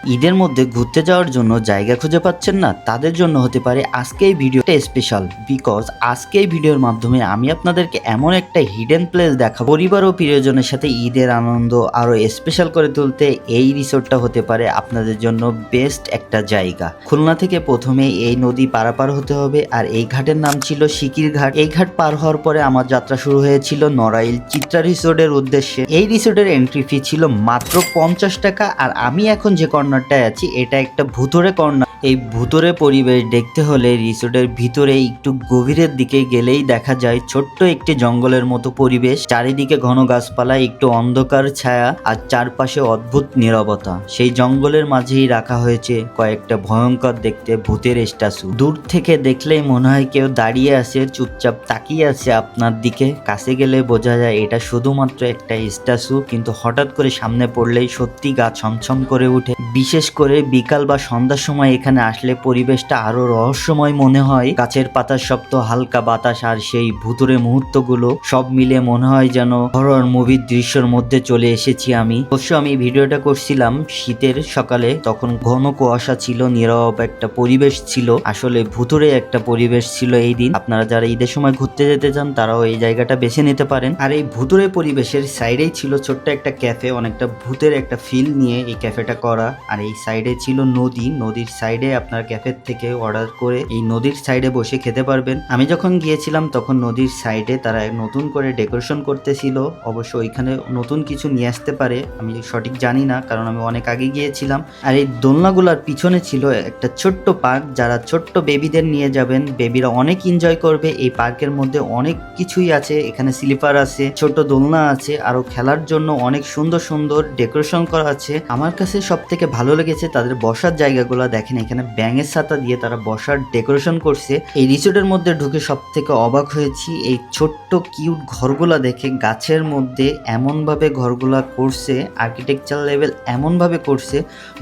ঈদের মধ্যে ঘুরতে যাওয়ার জন্য জায়গা খুঁজে পাচ্ছেন না, তাদের জন্য হতে পারে আজকে এই ভিডিওটা স্পেশাল। বিকজ আজকে এই ভিডিওর মাধ্যমে আমি আপনাদেরকে এমন একটা হিডেন প্লেস দেখাবো, পরিবার ও প্রিয়জনের সাথে ঈদের আনন্দ আরো স্পেশাল করে তুলতে এই রিসোর্টটা হতে পারে আপনাদের জন্য বেস্ট একটা জায়গা। খুলনা থেকে প্রথমে এই নদী পারাপার হতে হবে, আর এই ঘাটের নাম ছিল সিকির ঘাট। এই ঘাট পার হওয়ার পরে আমার যাত্রা শুরু হয়েছিল নড়াইল চিত্রা রিসোর্টের উদ্দেশ্যে। এই রিসোর্টের এন্ট্রি ফি ছিল মাত্র 50 টাকা। আর আমি এখন যে কর্নারটায় আছি এটা একটা ভুতুরে কর্নার। এই ভুতুরে পরিবেশ দেখতে হলে রিসোর্টের ভিতরে একটু গভীরের দিকে গেলেই দেখা যায় ছোট্ট একটি জঙ্গলের মতো পরিবেশ, চারিদিকে ঘন গাছপালা, একটু অন্ধকার ছায়া আর চারপাশে অদ্ভুত নীরবতা। সেই জঙ্গলের মাঝেই রাখা হয়েছে কয়েকটা ভয়ঙ্কর দেখতে ভূতের স্ট্যাচু। দূর থেকে দেখলেই মনে হয় কেউ দাঁড়িয়ে আছে, চুপচাপ তাকিয়ে আছে আপনার দিকে। কাছে গেলে বোঝা যায় এটা শুধুমাত্র একটা স্ট্যাচু, কিন্তু হঠাৎ করে সামনে পড়লেই সত্যি গা ছমছম করে উঠে। বিশেষ করে বিকাল বা সন্ধ্যার সময় এখানে আসলে পরিবেশটা আরো রহস্যময় মনে হয়। গাছের পাতার শব্দ, হালকা বাতাস আর সেই ভুতুরে মুহূর্তগুলো সব মিলে মনে হয় যেন হরর মুভির দৃশ্যের মধ্যে চলে এসেছি আমি। অবশ্য আমি ভিডিওটা করছিলাম শীতের সকালে, তখন ঘন কুয়াশা ছিল, নীরব একটা পরিবেশ ছিল, আসলে ভুতুরে একটা পরিবেশ ছিল এই দিন। আপনারা যারা ঈদের সময় ঘুরতে যেতে চান তারাও এই জায়গাটা বেছে নিতে পারেন। আর এই ভুতুরে পরিবেশের সাইডেই ছিল ছোট্ট একটা ক্যাফে, অনেকটা ভূতের একটা ফিল নিয়ে এই ক্যাফেটা করা। আর এই সাইডে ছিল নদী, নদীর সাইডে আপনার ক্যাফে থেকে অর্ডার করে এই নদীর সাইডে বসে খেতে পারবেন। আমি যখন গিয়েছিলাম তখন নদীর সাইডে তারা নতুন করে ডেকোরেশন করতেছিল। অবশ্য ওইখানে নতুন কিছু নিয়ে আসতে পারে, আমি সঠিক জানি না, কারণ আমি অনেক আগে গিয়েছিলাম। আর এই দোলনাগুলার পিছনে ছিল একটা ছোট্ট পার্ক, যারা ছোট্ট বেবিদের নিয়ে যাবেন, বেবিরা অনেক এনজয় করবে। এই পার্কের মধ্যে অনেক কিছুই আছে, এখানে স্লিপার আছে, ছোট দোলনা আছে, আরো খেলার জন্য অনেক সুন্দর সুন্দর ডেকোরেশন করা আছে। আমার কাছে সব থেকে ভালো লেগেছে তাদের বসার জায়গাগুলো। দেখেন এখানে ব্যাঙের ছাতা দিয়ে তারা বসার ডেকোরেশন করছে। এই রিসোর্টের মধ্যে ঢুকে সব থেকে অবাক হয়েছি এই ছোট্ট কিউট ঘরগুলা দেখে। গাছের মধ্যে এমন ভাবে ঘরগুলা করছে, আর্কিটেকচার লেভেল এমন ভাবে করছে,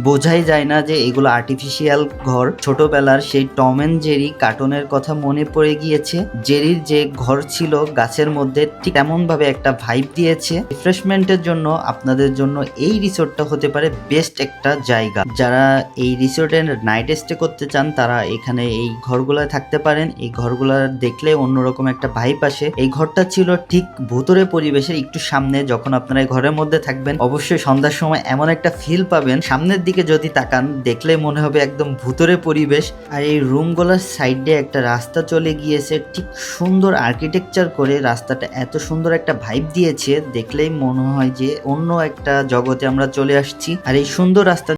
বোঝাই যায় না যে এগুলো আর্টিফিশিয়াল ঘর। ছোটবেলার সেই টম এন্ড জেরি কার্টুনের কথা মনে পড়ে গিয়েছে। জেরির যে ঘর ছিল গাছের মধ্যে, ঠিক এমন ভাবে একটা ভাইব দিয়েছে। রিফ্রেশমেন্টের জন্য আপনাদের জন্য এই রিসোর্টটা হতে পারে বেস্ট একটা জায়গা। যারা এই রিসোর্টে নাইট স্টে করতে চান তারা এখানে এই ঘরগুলায় থাকতে পারেন। এই ঘরগুলা দেখলে অন্যরকম একটা ভাইব আসে। এই ঘরটা ছিল ঠিক ভুতুরে পরিবেশের একটু সামনে। যখন আপনারা এই ঘরের মধ্যে থাকবেন অবশ্যই সন্ধ্যার সময় এমন একটা ফিল পাবেন, সামনের দিকে যদি তাকান দেখলে মনে হবে একদম ভুতুরে পরিবেশ। আর এই রুমগুলোর সাইডে একটা রাস্তা চলে গিয়েছে, ঠিক সুন্দর আর্কিটেকচার করে রাস্তাটা এত সুন্দর একটা ভাইব দিয়েছে, দেখলেই মনে হয় যে অন্য একটা জগতে আমরা চলে আসছি। আর এই সুন্দর রাস্তা